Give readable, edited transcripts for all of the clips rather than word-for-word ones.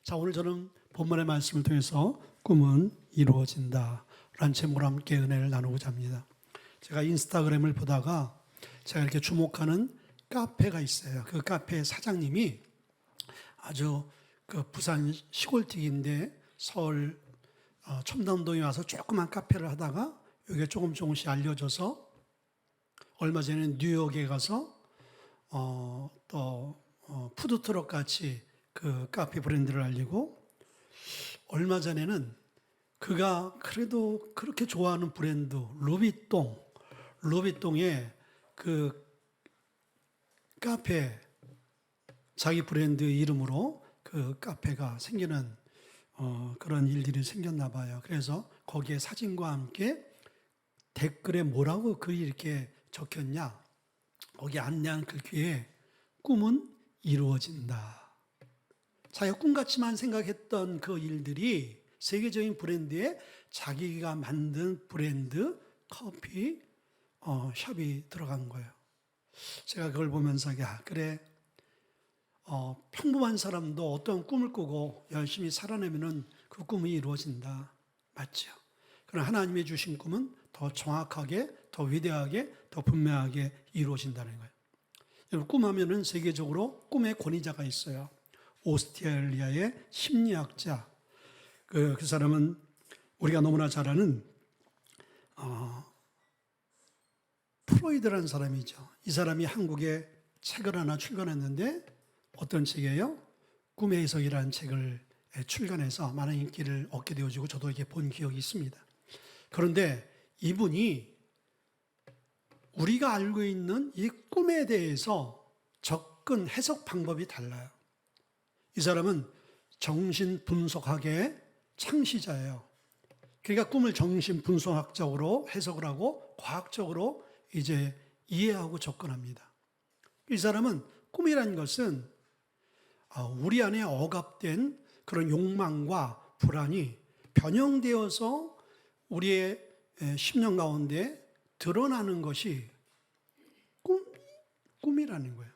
자, 오늘 저는 본문의 말씀을 통해서 꿈은 이루어진다 라는 제목으로 함께 은혜를 나누고자 합니다. 제가 인스타그램을 보다가 제가 이렇게 주목하는 카페가 있어요. 그 카페 사장님이 아주 그 부산 시골틱인데 서울 첨단동에 와서 조그만 카페를 하다가 이게 조금씩 알려져서 얼마 전에 뉴욕에 가서 푸드트럭 같이 그 카페 브랜드를 알리고, 얼마 전에는 그가 그래도 그렇게 좋아하는 브랜드 루비똥의 그 카페, 자기 브랜드 이름으로 그 카페가 생기는 그런 일들이 생겼나 봐요. 그래서 거기에 사진과 함께 댓글에 뭐라고 글이 이렇게 적혔냐, 거기 안내한 글귀에 꿈은 이루어진다. 자기가 꿈같이만 생각했던 그 일들이 세계적인 브랜드에 자기가 만든 브랜드 커피 숍이 들어간 거예요. 제가 그걸 보면서 그래, 평범한 사람도 어떤 꿈을 꾸고 열심히 살아내면은 그 꿈이 이루어진다. 맞죠? 그러나 하나님이 주신 꿈은 더 정확하게, 더 위대하게, 더 분명하게 이루어진다는 거예요. 여러분, 꿈하면은 세계적으로 꿈의 권위자가 있어요. 오스트리아의 심리학자. 그 사람은 우리가 너무나 잘 아는 프로이드라는 사람이죠. 이 사람이 한국에 책을 하나 출간했는데, 어떤 책이에요? 꿈의 해석이라는 책을 출간해서 많은 인기를 얻게 되어지고 저도 이렇게 본 기억이 있습니다. 그런데 이분이 우리가 알고 있는 이 꿈에 대해서 접근, 해석 방법이 달라요. 이 사람은 정신분석학의 창시자예요. 그러니까 꿈을 정신분석학적으로 해석을 하고 과학적으로 이제 이해하고 접근합니다. 이 사람은 꿈이라는 것은 우리 안에 억압된 그런 욕망과 불안이 변형되어서 우리의 심령 가운데 드러나는 것이 꿈이라는 거예요.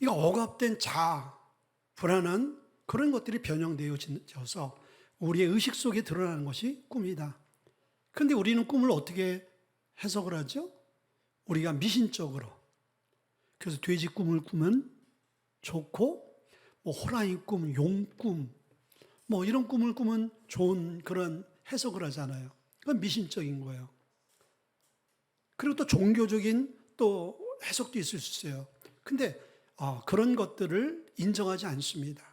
이거 억압된 자아, 불안한 그런 것들이 변형되어져서 우리의 의식 속에 드러나는 것이 꿈이다. 그런데 우리는 꿈을 어떻게 해석을 하죠? 우리가 미신적으로. 그래서 돼지 꿈을 꾸면 좋고, 호랑이 꿈, 용 꿈, 이런 꿈을 꾸면 좋은 그런 해석을 하잖아요. 그건 미신적인 거예요. 그리고 또 종교적인 또 해석도 있을 수 있어요. 근데 그런 것들을 인정하지 않습니다.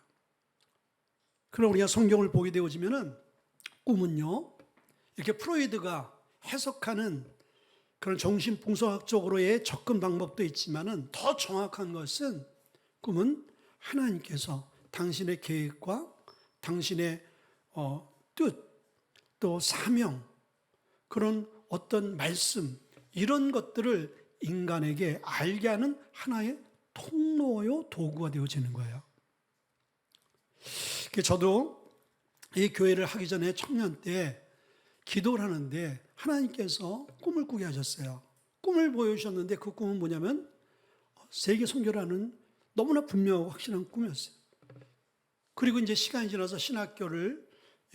그럼 우리가 성경을 보게 되어지면은 꿈은요, 이렇게 프로이드가 해석하는 그런 정신분석학적으로의 접근 방법도 있지만은 더 정확한 것은, 꿈은 하나님께서 당신의 계획과 당신의 뜻, 또 사명, 그런 어떤 말씀, 이런 것들을 인간에게 알게 하는 하나의 통로요, 도구가 되어지는 거예요. 저도 이 교회를 하기 전에 청년 때 기도를 하는데 하나님께서 꿈을 꾸게 하셨어요. 꿈을 보여주셨는데 그 꿈은 뭐냐면 세계 선교라는 너무나 분명하고 확실한 꿈이었어요. 그리고 이제 시간이 지나서 신학교를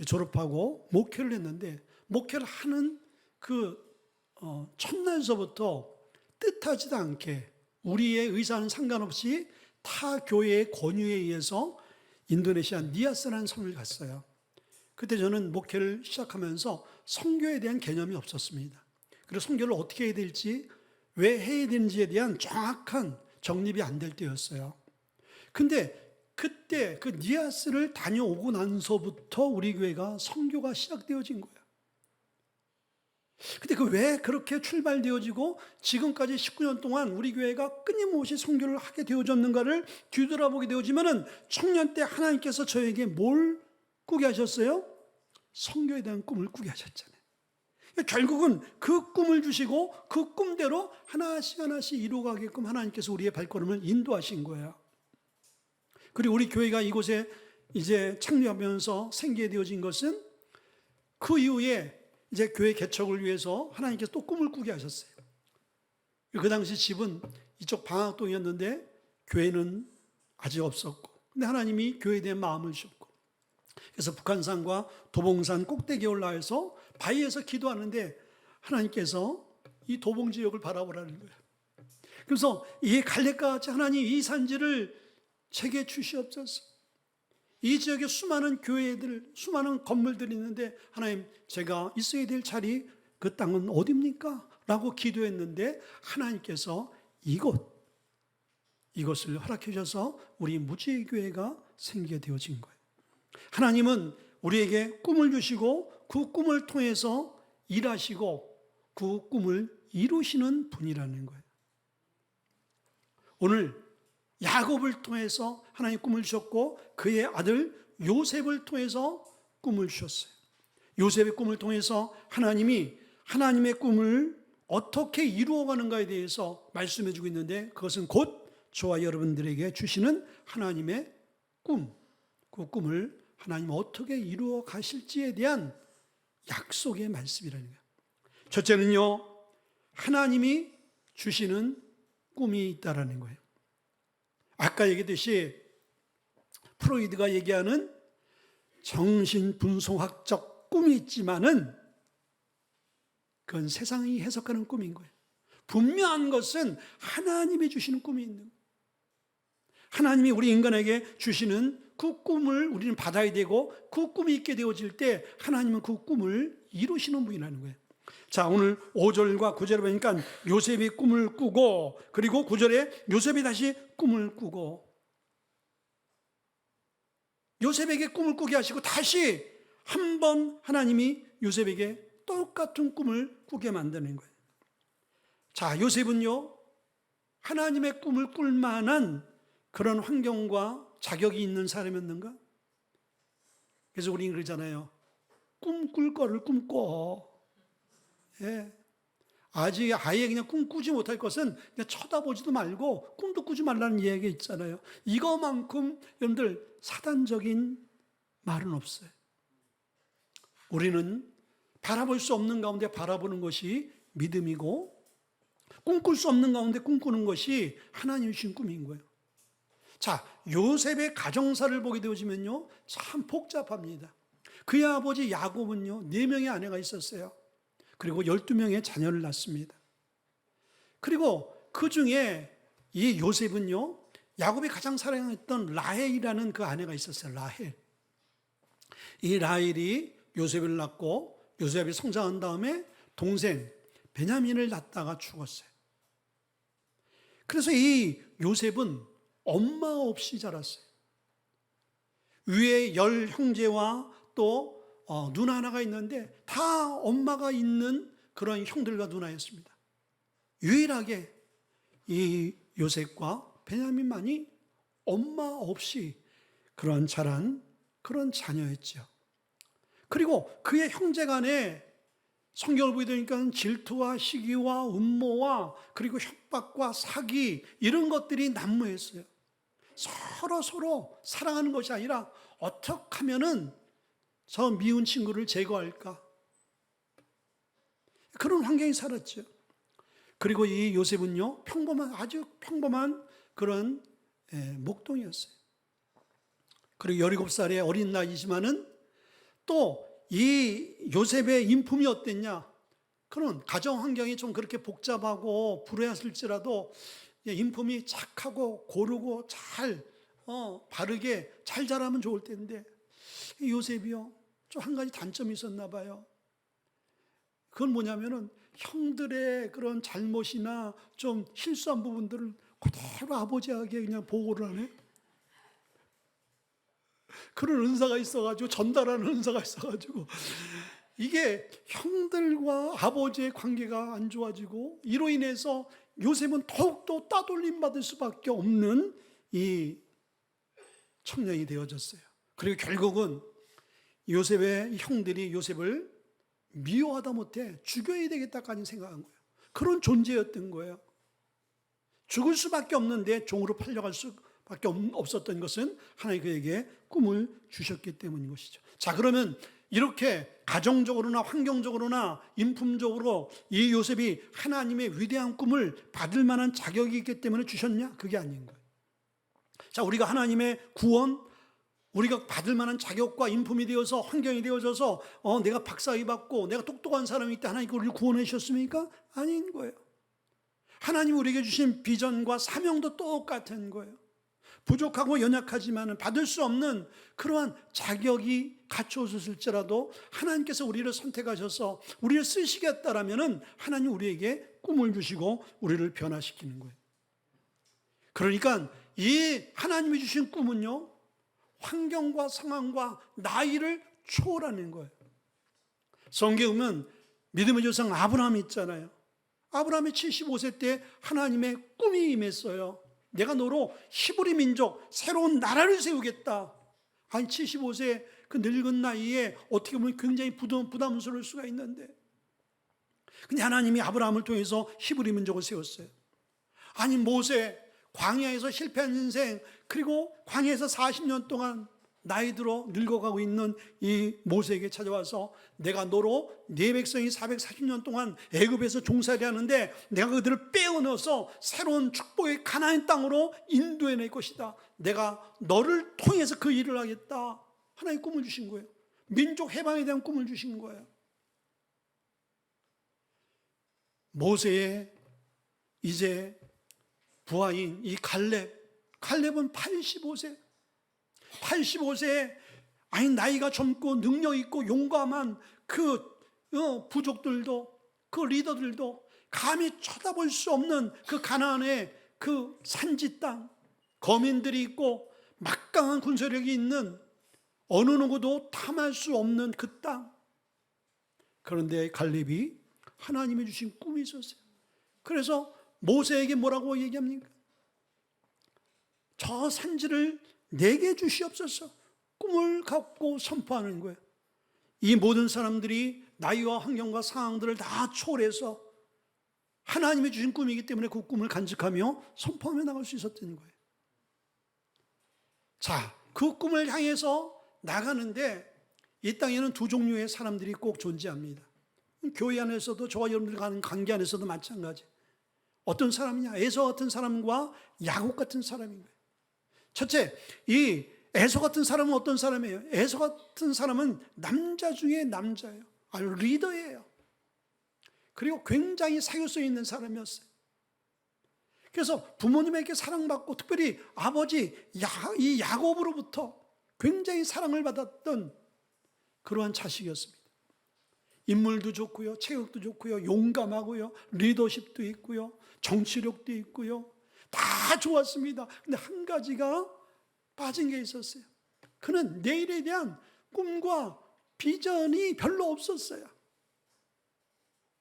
졸업하고 목회를 했는데, 목회를 하는 그 첫날서부터 뜻하지도 않게 우리의 의사는 상관없이 타 교회의 권유에 의해서 인도네시아 니아스라는 섬을 갔어요. 그때 저는 목회를 시작하면서 선교에 대한 개념이 없었습니다. 그리고 선교를 어떻게 해야 될지, 왜 해야 되는지에 대한 정확한 정립이 안 될 때였어요. 근데 그때 그 니아스를 다녀오고 나서부터 우리 교회가 선교가 시작되어진 거예요. 근데 왜 그렇게 출발되어지고 지금까지 19년 동안 우리 교회가 끊임없이 선교를 하게 되어졌는가를 뒤돌아보게 되어지면은, 청년 때 하나님께서 저에게 뭘 꾸게 하셨어요? 선교에 대한 꿈을 꾸게 하셨잖아요. 결국은 그 꿈을 주시고 그 꿈대로 하나씩 이루어가게끔 하나님께서 우리의 발걸음을 인도하신 거예요. 그리고 우리 교회가 이곳에 이제 창립하면서 생겨되어진 것은 그 이후에 이제 교회 개척을 위해서 하나님께서 또 꿈을 꾸게 하셨어요. 그 당시 집은 이쪽 방학동이었는데 교회는 아직 없었고, 근데 하나님이 교회에 대한 마음을 주셨고, 그래서 북한산과 도봉산 꼭대기에 올라와서 바위에서 기도하는데 하나님께서 이 도봉 지역을 바라보라는 거예요. 그래서 이 갈렙과 같이 하나님 이 산지를 제게 주시옵소서. 이 지역에 수많은 교회들, 수많은 건물들이 있는데 하나님, 제가 있어야 될 자리, 그 땅은 어디입니까? 라고 기도했는데 하나님께서 이것을 허락해 주셔서 우리 무지교회가 생기게 되어진 거예요. 하나님은 우리에게 꿈을 주시고 그 꿈을 통해서 일하시고 그 꿈을 이루시는 분이라는 거예요. 오늘 야곱을 통해서 하나님 꿈을 주셨고 그의 아들 요셉을 통해서 꿈을 주셨어요. 요셉의 꿈을 통해서 하나님이 하나님의 꿈을 어떻게 이루어가는가에 대해서 말씀해 주고 있는데, 그것은 곧 저와 여러분들에게 주시는 하나님의 꿈, 그 꿈을 하나님 어떻게 이루어 가실지에 대한 약속의 말씀이라는 거예요. 첫째는요, 하나님이 주시는 꿈이 있다라는 거예요. 아까 얘기했듯이 프로이드가 얘기하는 정신분석학적 꿈이 있지만은 그건 세상이 해석하는 꿈인 거예요. 분명한 것은 하나님이 주시는 꿈이 있는 거예요. 하나님이 우리 인간에게 주시는 그 꿈을 우리는 받아야 되고, 그 꿈이 있게 되어질 때 하나님은 그 꿈을 이루시는 분이라는 거예요. 자, 오늘 5절과 9절에 보니까 요셉이 꿈을 꾸고, 그리고 9절에 요셉이 다시 꿈을 꾸고, 요셉에게 꿈을 꾸게 하시고 다시 한 번 하나님이 요셉에게 똑같은 꿈을 꾸게 만드는 거예요. 자, 요셉은요, 하나님의 꿈을 꿀 만한 그런 환경과 자격이 있는 사람이었는가? 그래서 우리는 그러잖아요. 꿈 꿀 거를 꿈꿔. 예. 아직 아예 그냥 꿈 꾸지 못할 것은 그냥 쳐다보지도 말고 꿈도 꾸지 말라는 이야기가 있잖아요. 이거만큼 여러분들 사단적인 말은 없어요. 우리는 바라볼 수 없는 가운데 바라보는 것이 믿음이고, 꿈꿀 수 없는 가운데 꿈꾸는 것이 하나님이 주신 꿈인 거예요. 자, 요셉의 가정사를 보게 되어지면요, 참 복잡합니다. 그의 아버지 야곱은요, 4명의 아내가 있었어요. 그리고 12명의 자녀를 낳습니다. 그리고 그 중에 이 요셉은요, 야곱이 가장 사랑했던 라헬이라는 그 아내가 있었어요. 라헬. 이 라헬이 요셉을 낳고 요셉이 성장한 다음에 동생 베냐민을 낳다가 죽었어요. 그래서 이 요셉은 엄마 없이 자랐어요. 위에 10 형제와 또 누나 하나가 있는데 다 엄마가 있는 그런 형들과 누나였습니다. 유일하게 이 요셉과 베냐민만이 엄마 없이 그런 자란 그런 자녀였죠. 그리고 그의 형제 간에 성경을 보게 되니까 질투와 시기와 음모와 그리고 협박과 사기, 이런 것들이 난무했어요. 서로 사랑하는 것이 아니라 어떻게 하면은 저 미운 친구를 제거할까, 그런 환경에 살았죠. 그리고 이 요셉은요, 아주 평범한 그런 목동이었어요. 그리고 17살의 어린 나이지만은 또 이 요셉의 인품이 어땠냐? 그런 가정 환경이 좀 그렇게 복잡하고 불행했을지라도 인품이 착하고 고르고 잘 바르게 잘 자라면 좋을 텐데, 요셉이요, 좀 한 가지 단점이 있었나 봐요. 그건 뭐냐면은 형들의 그런 잘못이나 좀 실수한 부분들을 그대로 아버지에게 그냥 보고를 하네. 그런 은사가 있어가지고, 전달하는 은사가 있어가지고, 이게 형들과 아버지의 관계가 안 좋아지고, 이로 인해서 요셉은 더욱더 따돌림 받을 수밖에 없는 이 청년이 되어졌어요. 그리고 결국은 요셉의 형들이 요셉을 미워하다 못해 죽여야 되겠다까지 생각한 거예요. 그런 존재였던 거예요. 죽을 수밖에 없는데 종으로 팔려갈 수밖에 없었던 것은 하나님이 그에게 꿈을 주셨기 때문인 것이죠. 자, 그러면 이렇게 가정적으로나 환경적으로나 인품적으로 이 요셉이 하나님의 위대한 꿈을 받을 만한 자격이 있기 때문에 주셨냐? 그게 아닌 거예요. 자, 우리가 하나님의 구원, 우리가 받을 만한 자격과 인품이 되어서 환경이 되어져서 내가 박사학위 받고 내가 똑똑한 사람이 있다 하나님께 우리를 구원해 주셨습니까? 아닌 거예요. 하나님 우리에게 주신 비전과 사명도 똑같은 거예요. 부족하고 연약하지만 받을 수 없는 그러한 자격이 갖춰졌을지라도 하나님께서 우리를 선택하셔서 우리를 쓰시겠다라면 하나님 우리에게 꿈을 주시고 우리를 변화시키는 거예요. 그러니까 이 하나님이 주신 꿈은요, 환경과 상황과 나이를 초월하는 거예요. 성경에 보면 믿음의 조상 아브라함이 있잖아요. 아브라함이 75세 때 하나님의 꿈이 임했어요. 내가 너로 히브리 민족 새로운 나라를 세우겠다. 아니 75세 그 늙은 나이에 어떻게 보면 굉장히 부담스러울 수가 있는데, 근데 하나님이 아브라함을 통해서 히브리 민족을 세웠어요. 아니 모세 광야에서 실패한 인생, 그리고 광야에서 40년 동안 나이 들어 늙어가고 있는 이 모세에게 찾아와서 내가 너로 네 백성이 440년 동안 애굽에서 종살이 하는데 내가 그들을 빼어넣어서 새로운 축복의 가나안 땅으로 인도해낼 것이다. 내가 너를 통해서 그 일을 하겠다. 하나님 꿈을 주신 거예요. 민족 해방에 대한 꿈을 주신 거예요. 모세의 이제 부하인 이 갈렙은 85세에 아니 나이가 젊고 능력 있고 용감한 그 부족들도, 그 리더들도 감히 쳐다볼 수 없는 그 가나안의 그 산지 땅, 거민들이 있고 막강한 군사력이 있는 어느 누구도 탐할 수 없는 그 땅. 그런데 갈렙이 하나님이 주신 꿈이 있었어요. 그래서 모세에게 뭐라고 얘기합니까? 저 산지를 내게 주시옵소서. 꿈을 갖고 선포하는 거예요. 이 모든 사람들이 나이와 환경과 상황들을 다 초월해서 하나님이 주신 꿈이기 때문에 그 꿈을 간직하며 선포하며 나갈 수 있었던 거예요. 자, 그 꿈을 향해서 나가는데 이 땅에는 두 종류의 사람들이 꼭 존재합니다. 교회 안에서도 저와 여러분들 가는 관계 안에서도 마찬가지. 어떤 사람이냐? 에서 같은 사람과 야곱 같은 사람인 거예요. 첫째, 이 에서 같은 사람은 어떤 사람이에요? 에서 같은 사람은 남자 중에 남자예요. 아주 리더예요. 그리고 굉장히 사교성 있는 사람이었어요. 그래서 부모님에게 사랑받고 특별히 아버지 이 야곱으로부터 굉장히 사랑을 받았던 그러한 자식이었습니다. 인물도 좋고요, 체격도 좋고요, 용감하고요, 리더십도 있고요, 정치력도 있고요, 다 좋았습니다. 근데 한 가지가 빠진 게 있었어요. 그는 내일에 대한 꿈과 비전이 별로 없었어요.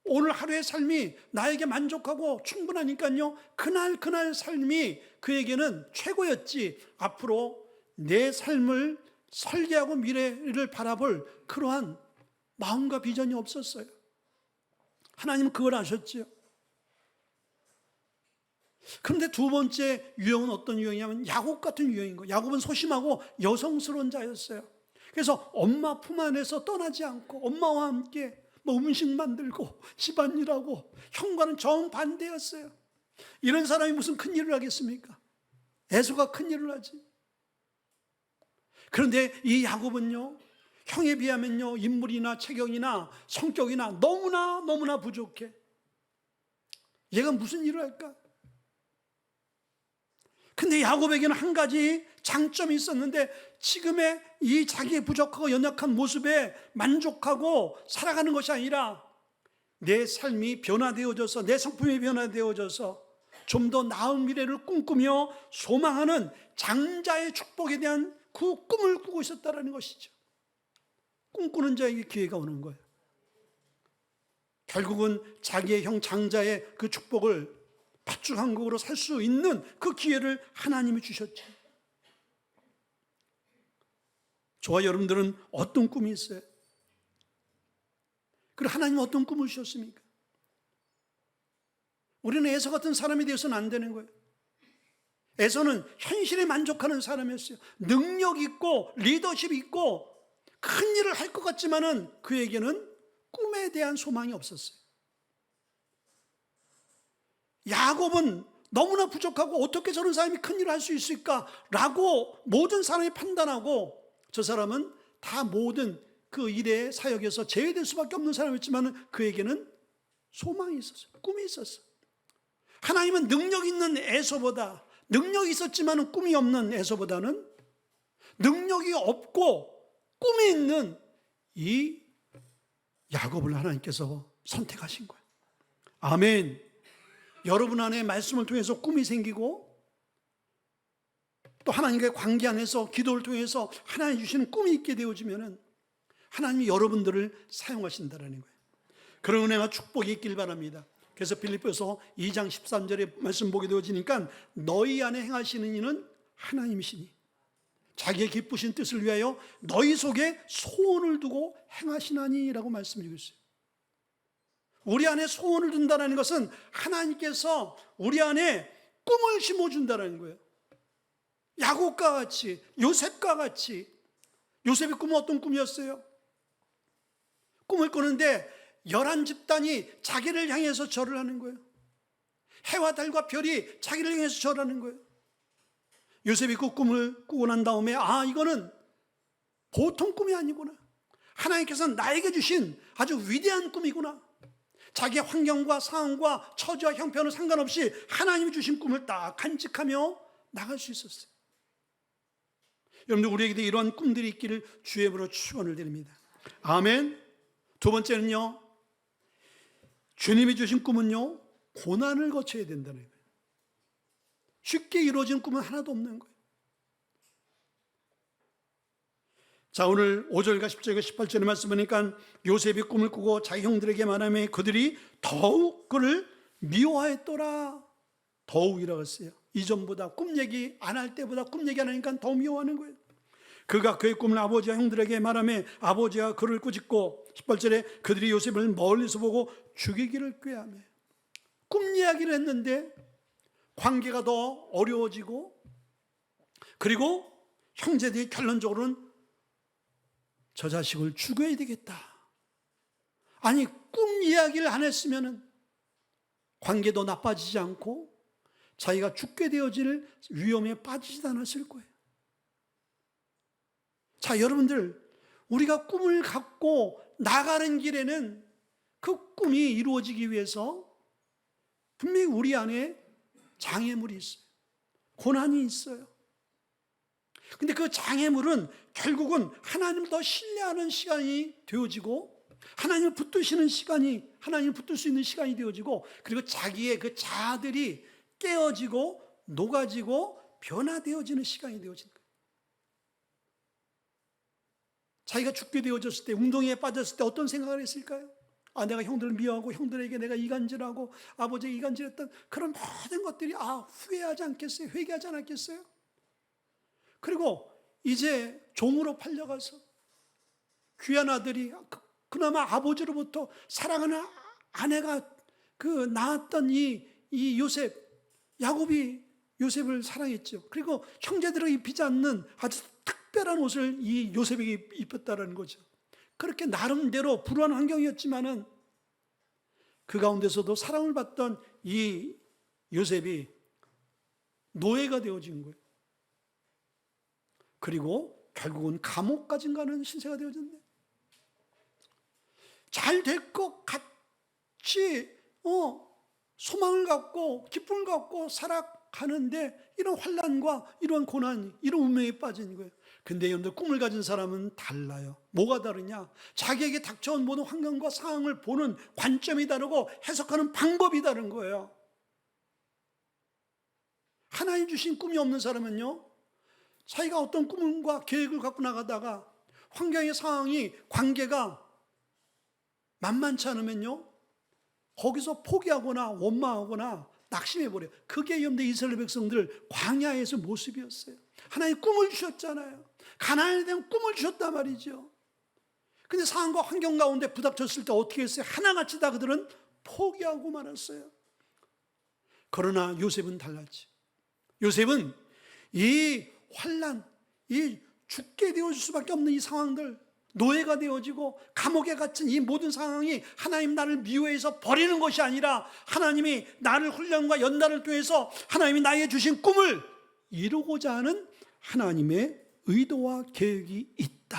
오늘 하루의 삶이 나에게 만족하고 충분하니까요, 그날 삶이 그에게는 최고였지, 앞으로 내 삶을 설계하고 미래를 바라볼 그러한 마음과 비전이 없었어요. 하나님은 그걸 아셨지요. 그런데 두 번째 유형은 어떤 유형이냐면 야곱 같은 유형인 거예요. 야곱은 소심하고 여성스러운 자였어요. 그래서 엄마 품 안에서 떠나지 않고 엄마와 함께 음식 만들고 집안일하고, 형과는 정반대였어요. 이런 사람이 무슨 큰일을 하겠습니까? 에서가 큰일을 하지. 그런데 이 야곱은요, 형에 비하면요, 인물이나 체격이나 성격이나 너무나 부족해. 얘가 무슨 일을 할까? 근데 야곱에게는 한 가지 장점이 있었는데, 지금의 이 자기의 부족하고 연약한 모습에 만족하고 살아가는 것이 아니라 내 삶이 변화되어져서, 내 성품이 변화되어져서 좀 더 나은 미래를 꿈꾸며 소망하는 장자의 축복에 대한 그 꿈을 꾸고 있었다는 것이죠. 꿈꾸는 자에게 기회가 오는 거예요. 결국은 자기의 형 장자의 그 축복을 팥죽한국으로 살 수 있는 그 기회를 하나님이 주셨죠. 저와 여러분들은 어떤 꿈이 있어요? 그리고 하나님은 어떤 꿈을 주셨습니까? 우리는 에서 같은 사람이 되어서는 안 되는 거예요. 에서는 현실에 만족하는 사람이었어요. 능력 있고 리더십 있고 큰 일을 할 것 같지만은 그에게는 꿈에 대한 소망이 없었어요. 야곱은 너무나 부족하고 어떻게 저런 사람이 큰일을 할 수 있을까라고 모든 사람이 판단하고, 저 사람은 다 모든 그 일의 사역에서 제외될 수밖에 없는 사람이었지만 그에게는 소망이 있었어요. 꿈이 있었어요. 하나님은 능력 있는 에서보다, 능력이 있었지만 꿈이 없는 에서보다는 능력이 없고 꿈이 있는 이 야곱을 하나님께서 선택하신 거예요. 아멘. 여러분 안에 말씀을 통해서 꿈이 생기고 또 하나님과의 관계 안에서 기도를 통해서 하나님 주시는 꿈이 있게 되어지면은 하나님이 여러분들을 사용하신다는 거예요. 그런 은혜와 축복이 있길 바랍니다. 그래서 빌립보서 2장 13절에 말씀 보게 되어지니까 너희 안에 행하시는 이는 하나님이시니 자기의 기쁘신 뜻을 위하여 너희 속에 소원을 두고 행하시나니 라고 말씀드리고 있어요. 우리 안에 소원을 둔다는 것은 하나님께서 우리 안에 꿈을 심어준다는 거예요. 야곱과 같이, 요셉과 같이. 요셉의 꿈은 어떤 꿈이었어요? 꿈을 꾸는데 11집단이 자기를 향해서 절을 하는 거예요. 해와 달과 별이 자기를 향해서 절하는 거예요. 요셉이 그 꿈을 꾸고 난 다음에 이거는 보통 꿈이 아니구나. 하나님께서 나에게 주신 아주 위대한 꿈이구나. 자기의 환경과 상황과 처지와 형편은 상관없이 하나님이 주신 꿈을 딱 간직하며 나갈 수 있었어요. 여러분들, 우리에게도 이러한 꿈들이 있기를 주의 이름으로 축원을 드립니다. 아멘. 두 번째는요, 주님이 주신 꿈은요, 고난을 거쳐야 된다는 거예요. 쉽게 이루어진 꿈은 하나도 없는 거예요. 자, 오늘 5절과 10절과 18절의 말씀 보니까 요셉이 꿈을 꾸고 자기 형들에게 말하며 그들이 더욱 그를 미워했더라. 더욱이라고 했어요. 이전보다 꿈 얘기 안 할 때보다 꿈 얘기 안 하니까 더 미워하는 거예요. 그가 그의 꿈을 아버지와 형들에게 말하며 아버지가 그를 꾸짖고 18절에 그들이 요셉을 멀리서 보고 죽이기를 꾀하며, 꿈 이야기를 했는데 관계가 더 어려워지고, 그리고 형제들이 결론적으로는 저 자식을 죽여야 되겠다. 아니, 꿈 이야기를 안 했으면 관계도 나빠지지 않고 자기가 죽게 되어질 위험에 빠지지 않았을 거예요. 자, 여러분들, 우리가 꿈을 갖고 나가는 길에는 그 꿈이 이루어지기 위해서 분명히 우리 안에 장애물이 있어요. 고난이 있어요. 근데 그 장애물은 결국은 하나님을 더 신뢰하는 시간이 되어지고, 하나님을 붙드시는 시간이, 하나님을 붙들 수 있는 시간이 되어지고, 그리고 자기의 그 자아들이 깨어지고 녹아지고 변화되어지는 시간이 되어지는 거예요. 자기가 죽게 되어졌을 때, 웅덩이에 빠졌을 때 어떤 생각을 했을까요? 내가 형들을 미워하고 형들에게 내가 이간질하고 아버지에게 이간질했던 그런 모든 것들이 후회하지 않겠어요? 회개하지 않았겠어요? 그리고 이제 종으로 팔려가서 귀한 아들이, 그나마 아버지로부터 사랑하는 아내가 낳았던 이 요셉, 야곱이 요셉을 사랑했죠. 그리고 형제들에게 입히지 않는 아주 특별한 옷을 이 요셉에게 입혔다는 거죠. 그렇게 나름대로 불우한 환경이었지만은 그 가운데서도 사랑을 받던 이 요셉이 노예가 되어진 거예요. 그리고 결국은 감옥까지 가는 신세가 되어졌네. 잘 될 것 같이 소망을 갖고 기쁨을 갖고 살아가는데 이런 환난과 이런 고난, 이런 운명에 빠진 거예요. 근데 여러분들, 꿈을 가진 사람은 달라요. 뭐가 다르냐? 자기에게 닥쳐온 모든 환경과 상황을 보는 관점이 다르고 해석하는 방법이 다른 거예요. 하나님 주신 꿈이 없는 사람은요, 자기가 어떤 꿈과 계획을 갖고 나가다가 환경의 상황이, 관계가 만만치 않으면요, 거기서 포기하거나 원망하거나 낙심해버려요. 그게 여러분들 이스라엘 백성들 광야에서 모습이었어요. 하나님 꿈을 주셨잖아요. 가나안에 대한 꿈을 주셨단 말이죠. 근데 상황과 환경 가운데 부닥쳤을 때 어떻게 했어요? 하나같이 다 그들은 포기하고 말았어요. 그러나 요셉은 달랐지. 요셉은 이 환난, 이 죽게 되어질 수밖에 없는 이 상황들, 노예가 되어지고 감옥에 갇힌 이 모든 상황이 하나님 나를 미워해서 버리는 것이 아니라 하나님이 나를 훈련과 연단을 통해서 하나님이 나에게 주신 꿈을 이루고자 하는 하나님의 의도와 계획이 있다.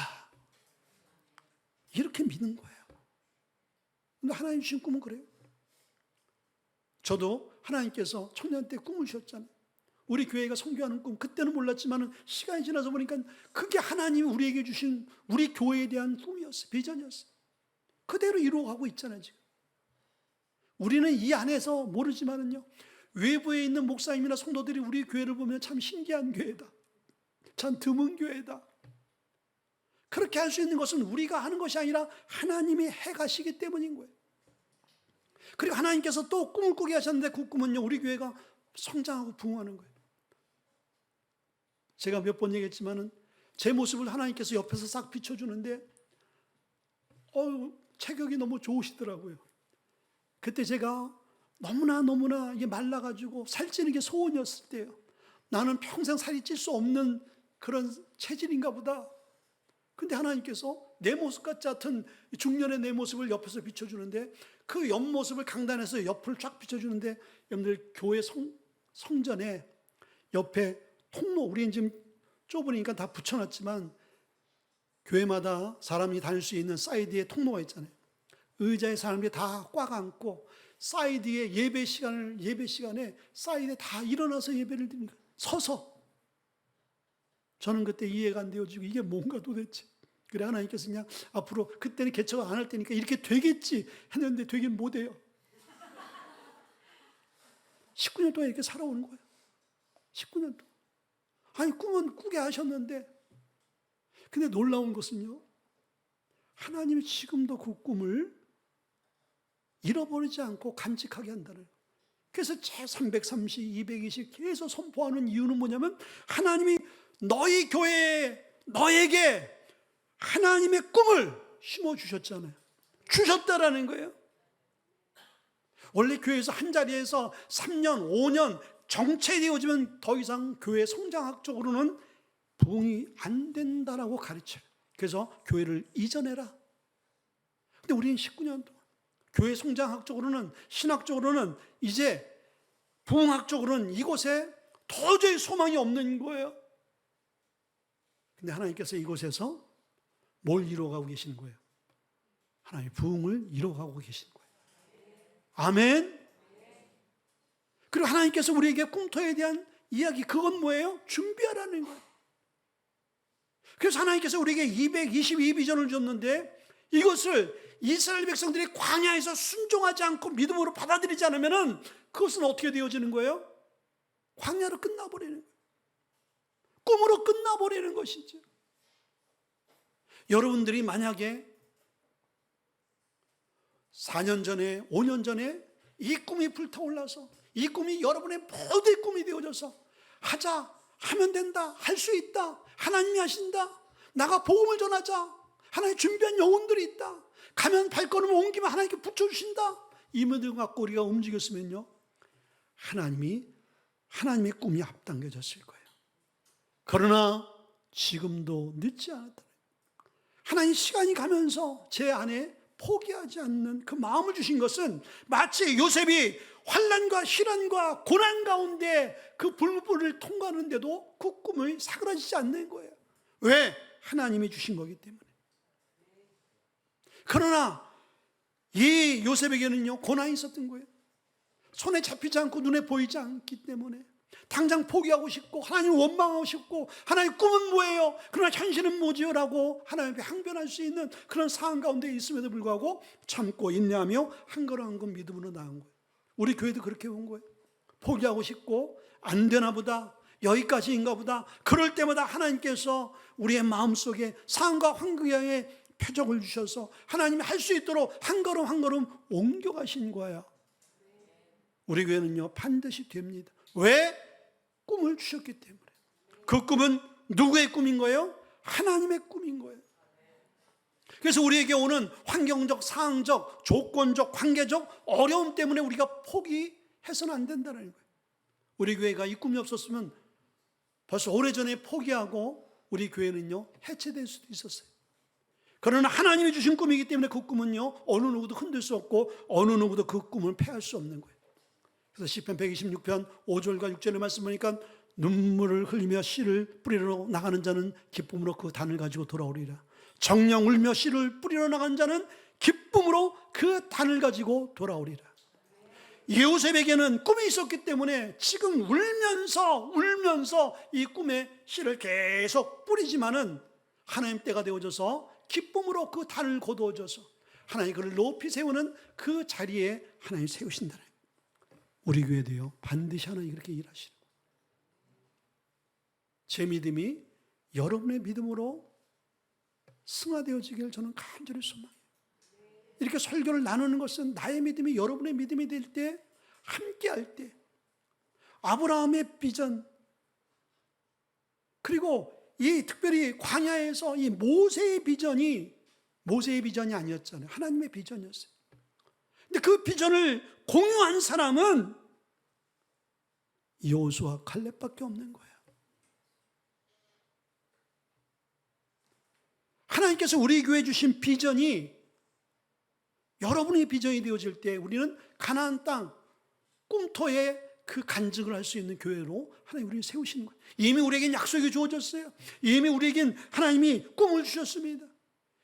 이렇게 믿는 거예요. 근데 하나님 주신 꿈은 그래요. 저도 하나님께서 청년 때 꿈을 주셨잖아요. 우리 교회가 선교하는 꿈, 그때는 몰랐지만 시간이 지나서 보니까 그게 하나님이 우리에게 주신 우리 교회에 대한 꿈이었어요. 비전이었어요. 그대로 이루어가고 있잖아요, 지금. 우리는 이 안에서 모르지만은요, 외부에 있는 목사님이나 성도들이 우리 교회를 보면 참 신기한 교회다. 참 드문 교회다. 그렇게 할 수 있는 것은 우리가 하는 것이 아니라 하나님이 해가시기 때문인 거예요. 그리고 하나님께서 또 꿈을 꾸게 하셨는데 그 꿈은요, 우리 교회가 성장하고 부흥하는 거예요. 제가 몇 번 얘기했지만은 제 모습을 하나님께서 옆에서 싹 비춰주는데 체격이 너무 좋으시더라고요. 그때 제가 너무나 이게 말라가지고 살찌는 게 소원이었을 때예요. 나는 평생 살이 찔 수 없는 그런 체질인가 보다. 근데 하나님께서 내 모습 같지 않은 중년의 내 모습을 옆에서 비춰주는데 그 옆모습을 강단에서 옆을 쫙 비춰주는데 여러분들 교회 성전에 옆에 통로, 우리는 지금 좁으니까 다 붙여놨지만 교회마다 사람이 다닐 수 있는 사이드에 통로가 있잖아요. 의자에 사람들이 다 꽉 앉고 사이드에 예배 시간에 사이드에 다 일어나서 예배를 드립니다. 서서. 저는 그때 이해가 안 되어지고 이게 뭔가 도대체. 그래 하나님께서 그냥 앞으로 그때는 개척을 안 할 테니까 이렇게 되겠지 했는데 되긴 못해요. 19년 동안 이렇게 살아오는 거예요. 19년 동안. 아니 꿈은 꾸게 하셨는데 근데 놀라운 것은요, 하나님이 지금도 그 꿈을 잃어버리지 않고 간직하게 한다는 거예요. 그래서 제 330, 220 계속 선포하는 이유는 뭐냐면 하나님이 너희 교회에 너에게 하나님의 꿈을 심어주셨잖아요. 주셨다라는 거예요. 원래 교회에서 한 자리에서 3년, 5년 정체되어지면 더 이상 교회 성장학적으로는 부흥이 안 된다라고 가르쳐요. 그래서 교회를 이전해라. 근데 우리는 19년 동안 교회 성장학적으로는, 신학적으로는 이제 부흥학적으로는 이곳에 도저히 소망이 없는 거예요. 근데 하나님께서 이곳에서 뭘 이루어가고 계시는 거예요? 하나님의 부흥을 이루어가고 계시는 거예요. 아멘. 그리고 하나님께서 우리에게 꿈터에 대한 이야기, 그건 뭐예요? 준비하라는 거예요. 그래서 하나님께서 우리에게 222비전을 줬는데 이것을 이스라엘 백성들이 광야에서 순종하지 않고 믿음으로 받아들이지 않으면 그것은 어떻게 되어지는 거예요? 광야로 끝나버리는 거예요. 꿈으로 끝나버리는 것이죠. 여러분들이 만약에 4년 전에, 5년 전에 이 꿈이 불타올라서 이 꿈이 여러분의 모든 꿈이 되어져서 하자, 하면 된다, 할 수 있다, 하나님이 하신다, 나가 복음을 전하자, 하나님 준비한 영혼들이 있다, 가면 발걸음을 옮기면 하나님께 붙여주신다, 이 모든 갖고 우리가 움직였으면요, 하나님의 꿈이 앞당겨졌을 거예요. 그러나 지금도 늦지 않았다. 하나님 시간이 가면서 제 안에 포기하지 않는 그 마음을 주신 것은 마치 요셉이 환난과 시련과 고난 가운데 그 불불을 통과하는데도 그 꿈을 사그라지지 않는 거예요. 왜? 하나님이 주신 거기 때문에. 그러나 이 요셉에게는요, 고난이 있었던 거예요. 손에 잡히지 않고 눈에 보이지 않기 때문에 당장 포기하고 싶고 하나님 원망하고 싶고 하나님 꿈은 뭐예요? 그러나 현실은 뭐지요? 라고 하나님께 항변할 수 있는 그런 상황 가운데 있음에도 불구하고 참고 인내하며 한 걸음 한 걸음 믿음으로 나은 거예요. 우리 교회도 그렇게 온 거예요. 포기하고 싶고 안 되나 보다, 여기까지인가 보다. 그럴 때마다 하나님께서 우리의 마음속에 상황과 환경에 표적을 주셔서 하나님이 할 수 있도록 한 걸음 한 걸음 옮겨가신 거예요. 우리 교회는요 반드시 됩니다. 왜? 꿈을 주셨기 때문에. 그 꿈은 누구의 꿈인 거예요? 하나님의 꿈인 거예요. 그래서 우리에게 오는 환경적, 상황적, 조건적, 관계적 어려움 때문에 우리가 포기해서는 안 된다는 거예요. 우리 교회가 이 꿈이 없었으면 벌써 오래전에 포기하고 우리 교회는요 해체될 수도 있었어요. 그러나 하나님이 주신 꿈이기 때문에 그 꿈은요, 어느 누구도 흔들 수 없고 어느 누구도 그 꿈을 패할 수 없는 거예요. 그래서 시편 126편 5절과 6절의 말씀 보니까 눈물을 흘리며 씨를 뿌리러 나가는 자는 기쁨으로 그 단을 가지고 돌아오리라. 정령 울며 씨를 뿌리러 나간 자는 기쁨으로 그 단을 가지고 돌아오리라. 요셉에게는 꿈이 있었기 때문에 지금 울면서 이 꿈의 씨를 계속 뿌리지만은 하나님 때가 되어져서 기쁨으로 그 단을 거두어져서 하나님 그를 높이 세우는 그 자리에 하나님 세우신다. 우리 교회도요, 반드시 하나님 그렇게 일하시는. 제 믿음이 여러분의 믿음으로 승화되어지길 저는 간절히 소망해요. 이렇게 설교를 나누는 것은 나의 믿음이 여러분의 믿음이 될 때, 함께 할 때, 아브라함의 비전, 그리고 이 특별히 광야에서 이 모세의 비전이 아니었잖아요. 하나님의 비전이었어요. 근데 그 비전을 공유한 사람은 여호수아 칼렙밖에 없는 거예요. 하나님께서 우리 교회에 주신 비전이 여러분의 비전이 되어질 때 우리는 가나안 땅 꿈터에 그 간증을 할 수 있는 교회로 하나님 우리를 세우시는 거예요. 이미 우리에겐 약속이 주어졌어요. 이미 우리에겐 하나님이 꿈을 주셨습니다.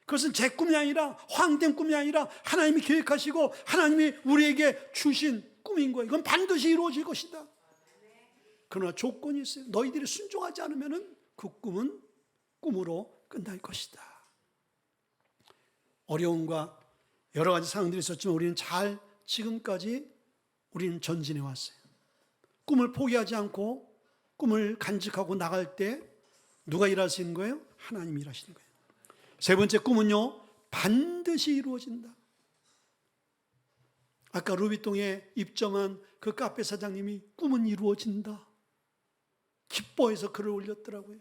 그것은 제 꿈이 아니라 허황된 꿈이 아니라 하나님이 계획하시고 하나님이 우리에게 주신 꿈인 거예요. 이건 반드시 이루어질 것이다. 그러나 조건이 있어요. 너희들이 순종하지 않으면 그 꿈은 꿈으로 끝날 것이다. 어려움과 여러 가지 상황들이 있었지만 우리는 지금까지 우리는 전진해 왔어요. 꿈을 포기하지 않고 꿈을 간직하고 나갈 때 누가 일하시는 거예요? 하나님이 일하시는 거예요. 세 번째 꿈은요, 반드시 이루어진다. 아까 루비통에 입점한 그 카페 사장님이 꿈은 이루어진다 기뻐해서 글을 올렸더라고요.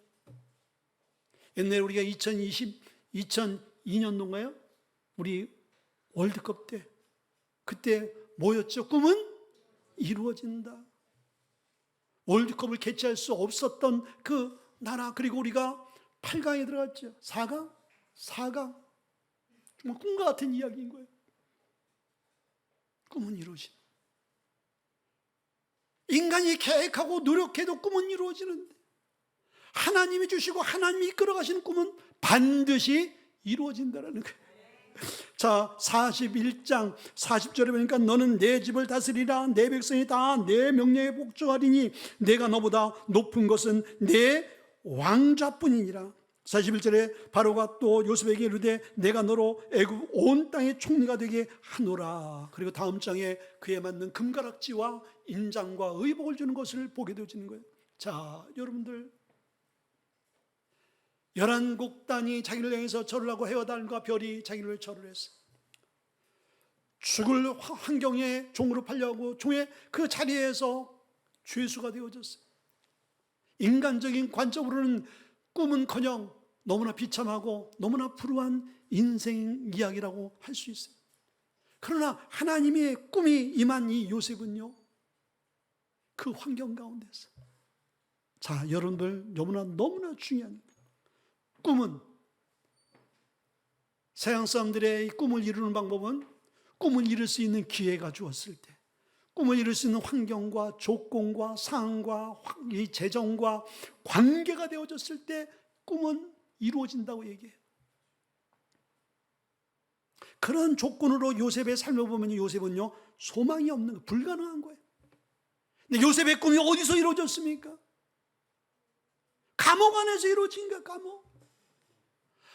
옛날에 우리가 2002년도인가요? 우리 월드컵 때 그때 뭐였죠? 꿈은 이루어진다. 월드컵을 개최할 수 없었던 그 나라, 그리고 우리가 8강에 들어갔죠. 4강? 정말 꿈과 같은 이야기인 거예요. 꿈은 이루어진다. 인간이 계획하고 노력해도 꿈은 이루어지는데 하나님이 주시고 하나님이 이끌어가시는 꿈은 반드시 이루어진다는 거예요. 자, 41장 40절에 보니까 너는 내 집을 다스리라. 내 백성이 다 내 명령에 복종하리니 내가 너보다 높은 것은 내 왕좌뿐이니라. 41절에 바로가 또 요셉에게 이르되 내가 너로 애굽 온 땅의 총리가 되게 하노라. 그리고 다음 장에 그에 맞는 금가락지와 인장과 의복을 주는 것을 보게 되어지는 거예요. 자, 여러분들 11곡단이 자기를 향해서 절을 하고 해와달과 별이 자기를 절을 했어요. 죽을 환경에 종으로 팔려고 종의 그 자리에서 죄수가 되어졌어요. 인간적인 관점으로는 꿈은커녕 너무나 비참하고 너무나 불우한 인생 이야기라고 할 수 있어요. 그러나 하나님의 꿈이 임한 이 요셉은요, 그 환경 가운데서, 자, 여러분들 너무나 중요한 꿈은, 서양 사람들의 꿈을 이루는 방법은 꿈을 이룰 수 있는 기회가 주었을 때, 꿈을 이룰 수 있는 환경과 조건과 상황과 이 재정과 관계가 되어졌을 때 꿈은 이루어진다고 얘기해요. 그런 조건으로 요셉의 삶을 보면 요셉은요, 소망이 없는 거예요. 불가능한 거예요. 근데 요셉의 꿈이 어디서 이루어졌습니까? 감옥 안에서 이루어진 거예요. 감옥.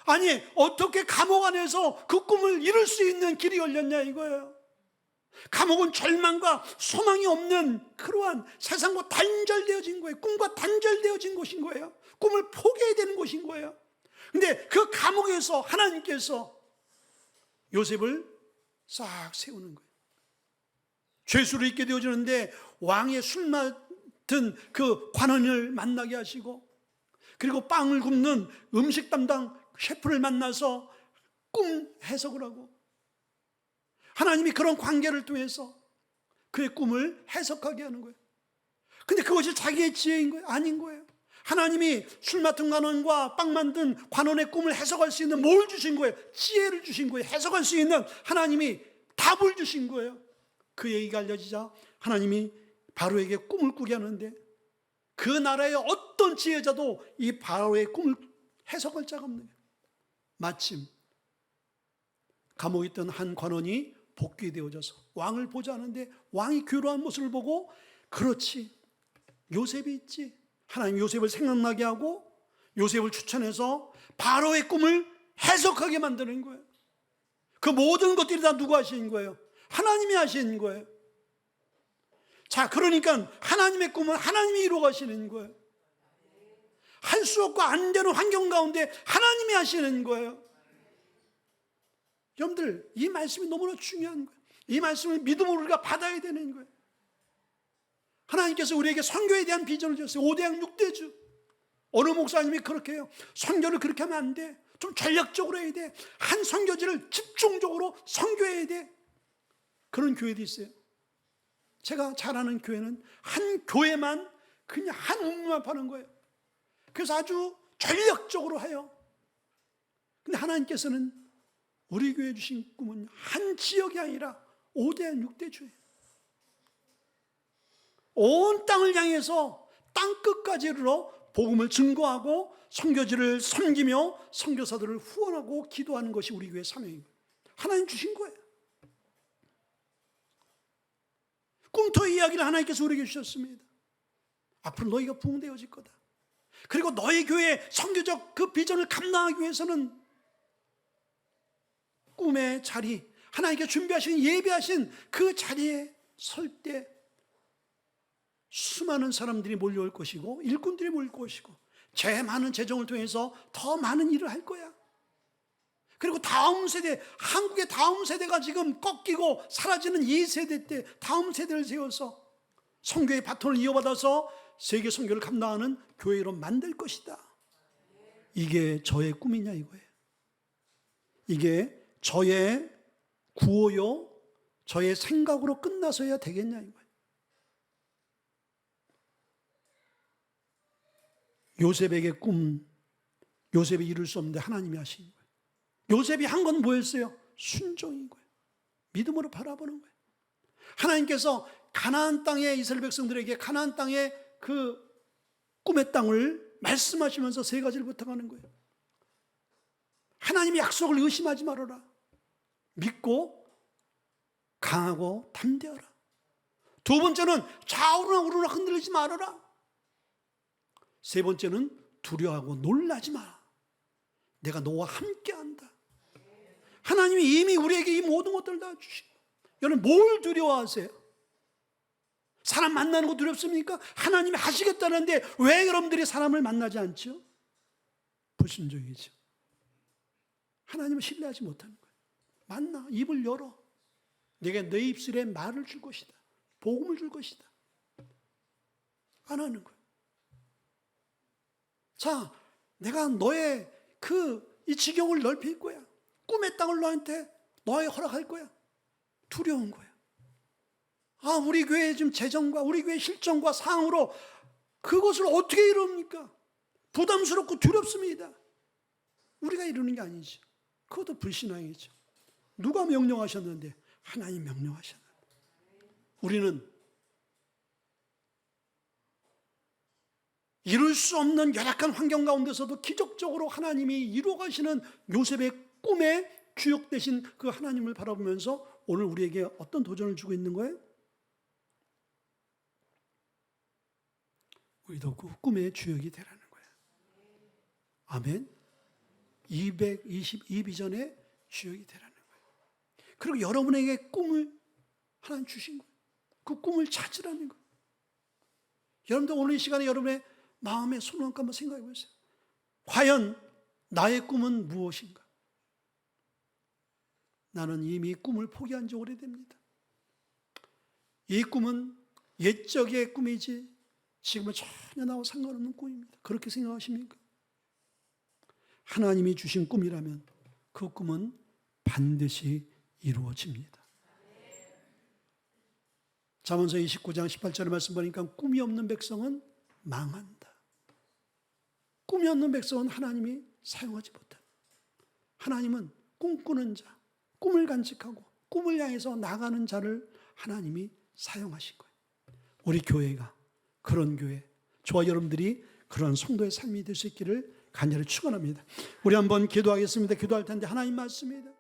아니, 어떻게 감옥 안에서 그 꿈을 이룰 수 있는 길이 열렸냐 이거예요. 감옥은 절망과 소망이 없는 그러한 세상과 단절되어진 거예요. 꿈과 단절되어진 곳인 거예요. 꿈을 포기해야 되는 곳인 거예요. 근데 그 감옥에서 하나님께서 요셉을 싹 세우는 거예요. 죄수를 있게 되어지는데 왕의 술 맡은 그 관원을 만나게 하시고, 그리고 빵을 굽는 음식 담당 셰프를 만나서 꿈 해석을 하고, 하나님이 그런 관계를 통해서 그의 꿈을 해석하게 하는 거예요. 근데 그것이 자기의 지혜인 거예요? 아닌 거예요. 하나님이 술 맡은 관원과 빵 만든 관원의 꿈을 해석할 수 있는 뭘 주신 거예요? 지혜를 주신 거예요. 해석할 수 있는 하나님이 답을 주신 거예요. 그 얘기가 알려지자 하나님이 바로에게 꿈을 꾸게 하는데 그 나라의 어떤 지혜자도 이 바로의 꿈을 해석할 자가 없는 거예요. 마침 감옥에 있던 한 관원이 복귀되어져서 왕을 보자 하는데 왕이 괴로워한 모습을 보고 그렇지, 요셉이 있지. 하나님 요셉을 생각나게 하고 요셉을 추천해서 바로의 꿈을 해석하게 만드는 거예요. 그 모든 것들이 다 누가 하시는 거예요? 하나님이 하시는 거예요. 자, 그러니까 하나님의 꿈은 하나님이 이루어 가시는 거예요. 할 수 없고 안 되는 환경 가운데 하나님이 하시는 거예요. 여러분들, 이 말씀이 너무나 중요한 거예요. 이 말씀을 믿음으로 우리가 받아야 되는 거예요. 하나님께서 우리에게 선교에 대한 비전을 주셨어요. 5대양 6대주. 어느 목사님이 그렇게 해요. 선교를 그렇게 하면 안 돼. 좀 전략적으로 해야 돼. 한 선교지를 집중적으로 선교해야 돼. 그런 교회도 있어요. 제가 잘 아는 교회는 한 교회만 그냥 한 운문만 파는 거예요. 그래서 아주 전략적으로 해요. 근데 하나님께서는 우리 교회 주신 꿈은 한 지역이 아니라 5대양 6대주예요. 온 땅을 향해서 땅끝까지 이르러 복음을 증거하고 선교지를 섬기며 선교사들을 후원하고 기도하는 것이 우리 교회의 사명입니다. 하나님 주신 거예요. 꿈터의 이야기를 하나님께서 우리에게 주셨습니다. 앞으로 너희가 부흥되어질 거다. 그리고 너희 교회의 선교적 그 비전을 감당하기 위해서는 꿈의 자리, 하나님께 준비하신 예배하신 그 자리에 설 때 수많은 사람들이 몰려올 것이고 일꾼들이 몰릴 것이고 제 많은 재정을 통해서 더 많은 일을 할 거야. 그리고 다음 세대, 한국의 다음 세대가 지금 꺾이고 사라지는 이 세대 때 다음 세대를 세워서 선교의 바톤을 이어받아서 세계 선교를 감당하는 교회로 만들 것이다. 이게 저의 꿈이냐 이거예요. 이게 저의 구호요, 저의 생각으로 끝나서야 되겠냐 이거예요. 요셉에게 꿈, 요셉이 이룰 수 없는데 하나님이 하신 거예요. 요셉이 한 건 뭐였어요? 순종인 거예요. 믿음으로 바라보는 거예요. 하나님께서 가나안 땅의 이스라엘 백성들에게 가나안 땅의 그 꿈의 땅을 말씀하시면서 세 가지를 부탁하는 거예요. 하나님의 약속을 의심하지 말아라. 믿고 강하고 담대하라. 두 번째는 좌우로나 우로나 흔들리지 말아라. 세 번째는 두려워하고 놀라지 마. 내가 너와 함께한다. 하나님이 이미 우리에게 이 모든 것들을 다 주시고, 여러분 뭘 두려워하세요? 사람 만나는 거 두렵습니까? 하나님이 하시겠다는데 왜 여러분들이 사람을 만나지 않죠? 불순종이죠. 하나님을 신뢰하지 못하는 거예요. 만나, 입을 열어. 내가 내 입술에 말을 줄 것이다. 복음을 줄 것이다. 안 하는 거예요. 자, 내가 너의 이 지경을 넓힐 거야. 꿈의 땅을 너에게 허락할 거야. 두려운 거야. 아, 우리 교회의 지금 재정과 우리 교회의 실정과 상황으로 그것을 어떻게 이룹니까? 부담스럽고 두렵습니다. 우리가 이루는 게 아니죠. 그것도 불신앙이죠. 누가 명령하셨는데? 하나님 명령하셨는데. 우리는 이룰 수 없는 열악한 환경 가운데서도 기적적으로 하나님이 이루어 가시는 요셉의 꿈에 주역되신 그 하나님을 바라보면서 오늘 우리에게 어떤 도전을 주고 있는 거예요? 우리도 그 꿈의 주역이 되라는 거예요. 아멘. 222비전의 주역이 되라는 거예요. 그리고 여러분에게 꿈을 하나님 주신 거예요. 그 꿈을 찾으라는 거예요. 여러분들 오늘 이 시간에 여러분의 마음에 손을 얹고 한번 생각해 보세요. 과연 나의 꿈은 무엇인가? 나는 이미 꿈을 포기한 지 오래됩니다. 이 꿈은 옛적의 꿈이지 지금은 전혀 나와 상관없는 꿈입니다. 그렇게 생각하십니까? 하나님이 주신 꿈이라면 그 꿈은 반드시 이루어집니다. 잠언서 29장 18절의 말씀 보니까 꿈이 없는 백성은 망한다. 꿈이 없는 백성은 하나님이 사용하지 못해요. 하나님은 꿈꾸는 자, 꿈을 간직하고 꿈을 향해서 나가는 자를 하나님이 사용하신 거예요. 우리 교회가 그런 교회, 저와 여러분들이 그런 성도의 삶이 될 수 있기를 간절히 축원합니다. 우리 한번 기도하겠습니다. 기도할 텐데 하나님 말씀입니다.